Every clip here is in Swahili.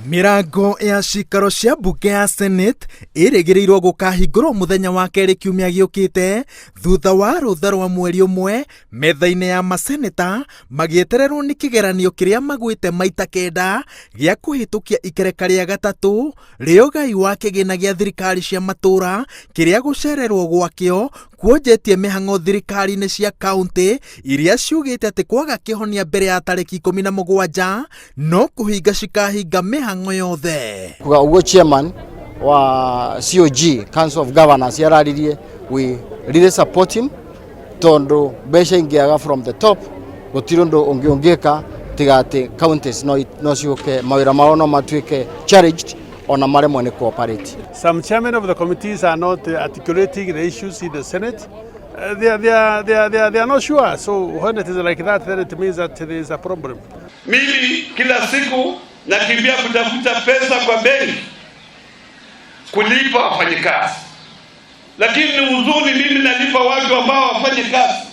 Mirango ya cikaro cia mbunge ya Senate ĩrĩgĩrĩirwo gũkahingũrwo mũthenya wa kerĩ kiumia gĩũkĩte thutha wa rũtha rwa mweri ũmwe metha-inĩ ya maseneta magĩetererwo nĩ kĩgeranio kĩrĩa magwĩte maita kenda gĩa kũhĩtũkia ikereka rĩa gatatũ rĩa ũgai wa kĩgĩna gĩa thirikari cia matũra kĩrĩa gũcererwo gwakĩo kuonjetie mĩhang'o thirikari-inĩ cia kaunti iria ciugĩte atĩ kwaga kĩhonia mbere ya tarĩki 17 no kũhinga cikahinga mĩhang'o yothe. Kuga ugo chairman wa COG Council of Governors yararirie, we really support him tondo besha ingiaga from the top gutirondo ongiongeka tigate counties no ciuke mawira mao no matuike challenged on a maremwe ne cooperate. Some chairmen of the committees are not articulating the issues in the Senate. They are not sure. So when it is like that, then it means that there is a problem. Mimi kila siku nakimbia kutafuta pesa kwa benki kulipa wafanyikazi, lakini ni huzuni, mimi nalipa watu ambao wafanye kazi.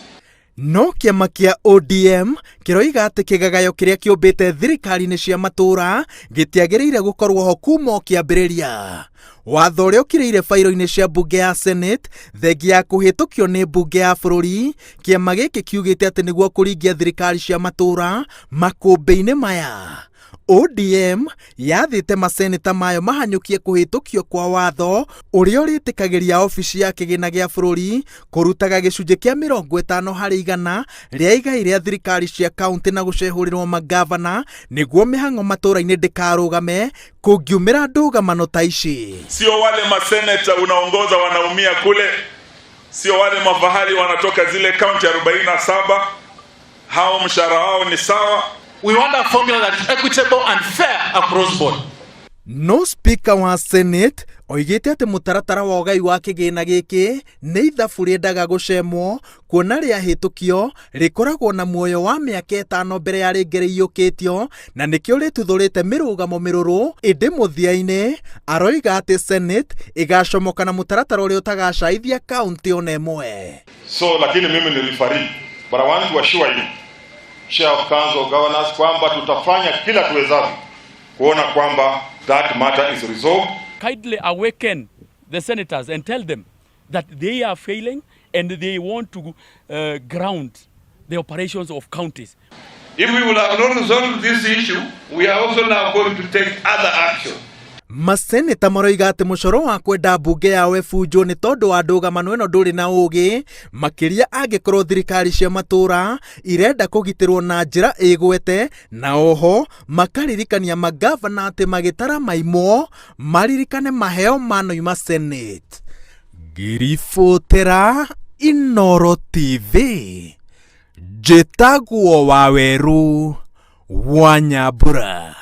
No kĩama kĩa ODM kĩroiga atĩ kĩgagayo kĩrĩa kĩũmbĩte thirikari-inĩ cia matũra gĩtiagĩrĩire gũkorwo ho kuma kĩambĩrĩria. Watho ũrĩa ũkĩrĩire fairo-inĩ cia mbunge ya Senate thengia ya kũhĩtũkio nĩ mbunge ya bũrũri, kĩama gĩkĩ kiugĩte atĩ nĩguo kũringia thirikari cia matũra makũmbĩ-inĩ maya. ODM yathĩte maseneta mayo mahanyũkie kũhĩtũkio kwa watho ũrĩa ũrĩtĩkagĩria ofici ya kĩgĩna gĩa bũrũri kũrutaga gĩcunjĩ kĩa 50% rĩa igai rĩa thirikari cia kaunti na gũcehũrĩrwo magavana nĩguo mĩhang'o matũra-inĩ ndĩkarũgame kũngiumĩra ndũgamano ta ici. Sio wale maseneta unaongoza wanaumia kule, sio wale mafahali wanatoka zile kaunti 47, hao mshahara wao ni sawa. We want a formula that is equitable and fair across board. No speaker wa Senate oigĩte atĩ mũtaratara wa ũgai wa kĩgĩna gĩkĩ nĩ ithabu rĩendaga gũcemwo kuona rĩa hĩtũkio rĩkoragwo na muoyo wa mĩaka 5 mbere ya rĩngĩ rĩiyũkĩtio na nĩkĩo rĩtuthũrĩte mĩrũgamo mĩrũrũ ĩndĩ mũthia-inĩ aroiga atĩ Senate ĩgacomoka na mũtaratara ũrĩa ũtagacaithia kaunti ona ĩmwe. So lakini mimi nilifariki, but I want to assure you, Chair of Council of Governors, kwamba tutafanya kila tuwezavyo kuona kwamba that matter is resolved. Kindly awaken the senators and tell them that they are failing and they want to ground the operations of counties. If we will have not resolved this issue, we are also now going to take other action. Maseneta maroiga atĩ mũcoro wa kwenda mbunge yao ebunjwo nĩ tondũ wa ndũgamano ĩno ndũrĩ na ũgĩ makĩria angĩkorwo thirikari cia matũra irenda kũgitĩrwo na njĩra ĩgwete na oho makaririkania magavana atĩ magĩtara maimwo maririkane maheo manoima Senate. Ngiribotera Inooro TV, njĩtagwo Waweru wa Nyambura.